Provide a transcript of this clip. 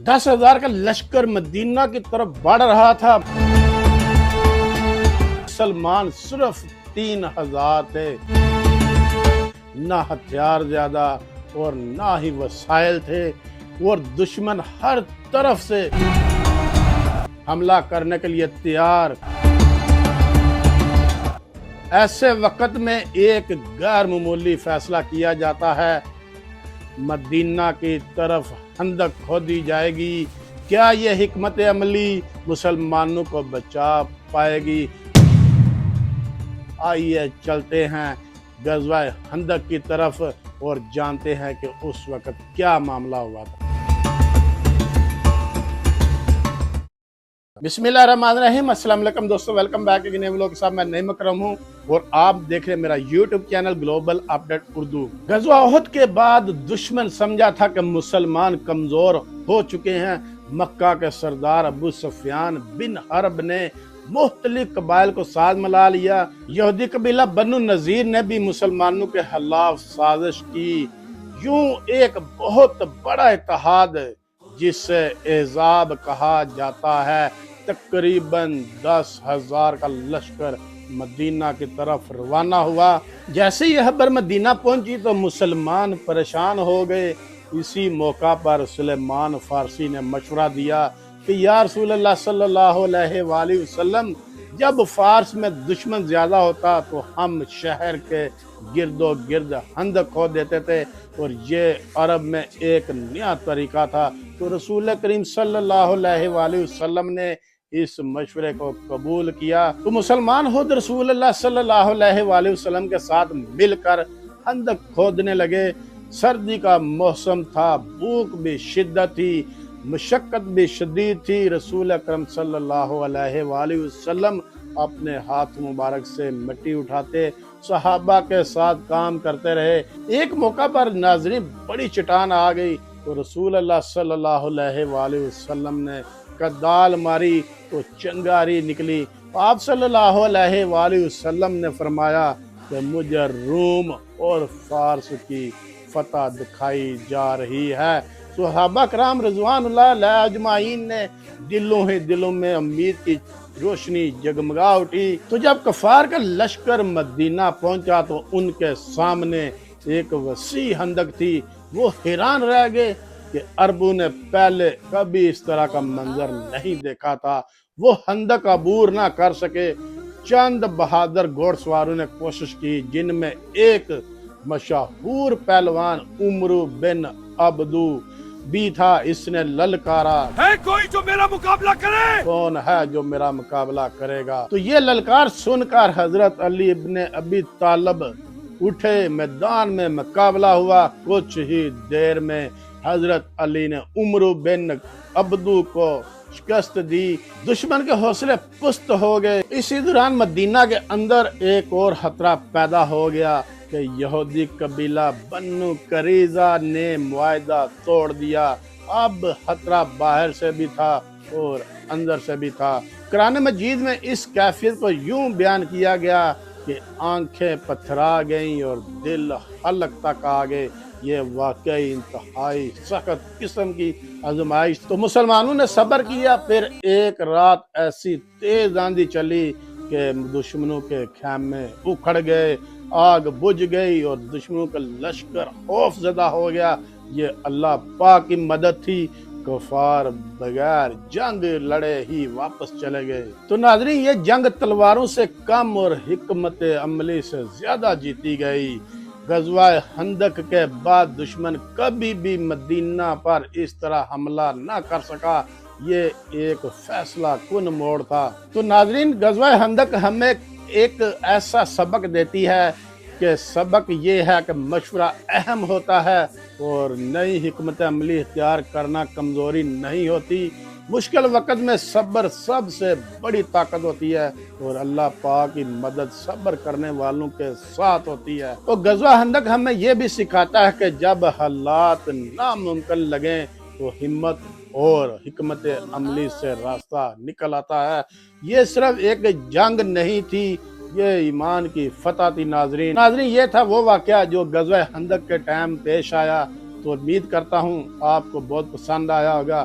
10,000 کا لشکر مدینہ کی طرف بڑھ رہا تھا، مسلمان صرف 3,000 تھے، نہ ہتھیار زیادہ اور نہ ہی وسائل تھے، اور دشمن ہر طرف سے حملہ کرنے کے لیے تیار۔ ایسے وقت میں ایک غیر معمولی فیصلہ کیا جاتا ہے، مدینہ کی طرف خندق کھودی جائے گی۔ کیا یہ حکمت عملی مسلمانوں کو بچا پائے گی؟ آئیے چلتے ہیں غزوہ خندق کی طرف اور جانتے ہیں کہ اس وقت کیا معاملہ ہوا تھا۔ بسم اللہ الرحمن الرحیم۔ السلام علیکم دوستو، ویلکم بیک ایک نئے ولاگ کے ساتھ۔ میں نعیم اکرم ہوں اور آپ دیکھ رہے ہیں میرا YouTube channel global update Urdu. غزوہ احد کے بعد دشمن سمجھا تھا کہ مسلمان کمزور ہو چکے ہیں۔ مکہ کے سردار ابو سفیان بن حرب نے مختلف قبائل کو ساتھ ملا لیا۔ یہودی قبیلہ بنو نذیر نے بھی مسلمانوں کے خلاف سازش کی۔ یوں ایک بہت بڑا اتحاد جسے احزاب کہا جاتا ہے، تقریباً 10,000 کا لشکر مدینہ کی طرف روانہ ہوا۔ جیسے یہ خبر مدینہ پہنچی تو مسلمان پریشان ہو گئے۔ اسی موقع پر سلیمان فارسی نے مشورہ دیا کہ یا رسول اللہ صلی اللہ علیہ وآلہ وسلم، جب فارس میں دشمن زیادہ ہوتا تو ہم شہر کے گرد و گرد خندق کھود دیتے تھے، اور یہ عرب میں ایک نیا طریقہ تھا۔ تو رسول کریم صلی اللہ علیہ وآلہ وسلم نے اس مشورے کو قبول کیا۔ تو مسلمان خود رسول اللہ صلی اللہ علیہ وآلہ وسلم کے ساتھ مل کر خندق کھودنے لگے۔ سردی کا موسم تھا، بھوک بھی شدت تھی، مشقت بھی شدید تھی۔ رسول اکرم صلی اللہ علیہ وآلہ وسلم اپنے ہاتھ مبارک سے مٹی اٹھاتے، صحابہ کے ساتھ کام کرتے رہے۔ ایک موقع پر ناظرین بڑی چٹان آ گئی تو رسول اللہ صلی اللہ علیہ وآلہ وسلم نے کدال ماری تو چنگاری نکلی۔ آپ صلی اللہ علیہ وآلہ وسلم نے فرمایا کہ مجھے روم اور فارس کی فتح دکھائی جا رہی ہے۔ صحابہ کرام رضوان اللہ علیہ اجمعین نے دلوں میں امید کی روشنی جگمگا اٹھی۔ تو جب کفار کا لشکر مدینہ پہنچا تو ان کے سامنے ایک وسیع خندق تھی۔ وہ حیران رہ گئے کہ عربوں نے پہلے کبھی اس طرح کا منظر نہیں دیکھا تھا۔ وہ خندق عبور نہ کر سکے۔ چند بہادر گھوڑ سواروں نے کوشش کی، جن میں ایک مشہور پہلوان عمرو بن عبدو بھی تھا۔ اس نے للکارا، ہے کوئی جو میرا مقابلہ کرے؟ کون ہے جو میرا مقابلہ کرے گا؟ تو یہ للکار سن کر حضرت علی ابن ابی طالب اٹھے۔ میدان میں مقابلہ ہوا۔ کچھ ہی دیر میں حضرت علی نے عمرو بن عبدو کو شکست دی۔ دشمن کے حوصلے پست ہو گئے۔ اسی دوران مدینہ کے اندر ایک اور خطرہ پیدا ہو گیا کہ یہودی قبیلہ بنو قریظہ نے معاہدہ توڑ دیا۔ اب خطرہ باہر سے بھی تھا اور اندر سے بھی تھا۔ قرآن مجید میں اس کیفیت کو یوں بیان کیا گیا کہ آنکھیں پتھرا گئیں اور دل حلق تک آ گئے۔ یہ واقعی انتہائی سخت قسم کی آزمائش۔ تو مسلمانوں نے صبر کیا۔ پھر ایک رات ایسی تیز آندھی چلی کہ دشمنوں کے خیمے اکھڑ گئے، آگ بجھ گئی اور دشمنوں کا لشکر خوف زدہ ہو گیا۔ یہ اللہ پاک کی مدد تھی۔ کفار بغیر جنگ لڑے ہی واپس چلے گئے۔ تو ناظرین، یہ جنگ تلواروں سے کم اور حکمت عملی سے زیادہ جیتی گئی۔ غزوہ خندق کے بعد دشمن کبھی بھی مدینہ پر اس طرح حملہ نہ کر سکا۔ یہ ایک فیصلہ کن موڑ تھا۔ تو ناظرین، غزوہ خندق ہمیں ایک ایسا سبق دیتی ہے کہ سبق یہ ہے کہ مشورہ اہم ہوتا ہے اور نئی حکمت عملی اختیار کرنا کمزوری نہیں ہوتی۔ مشکل وقت میں صبر سب سے بڑی طاقت ہوتی ہے اور اللہ پاک کی مدد صبر کرنے والوں کے ساتھ ہوتی ہے۔ تو غزوہ خندق ہمیں یہ بھی سکھاتا ہے کہ جب حالات ناممکن لگیں تو ہمت اور حکمت عملی سے راستہ نکل آتا ہے۔ یہ صرف ایک جنگ نہیں تھی، یہ ایمان کی فتح تھی۔ ناظرین یہ تھا وہ واقعہ جو غزوہ خندق کے ٹائم پیش آیا۔ تو امید کرتا ہوں آپ کو بہت پسند آیا ہوگا۔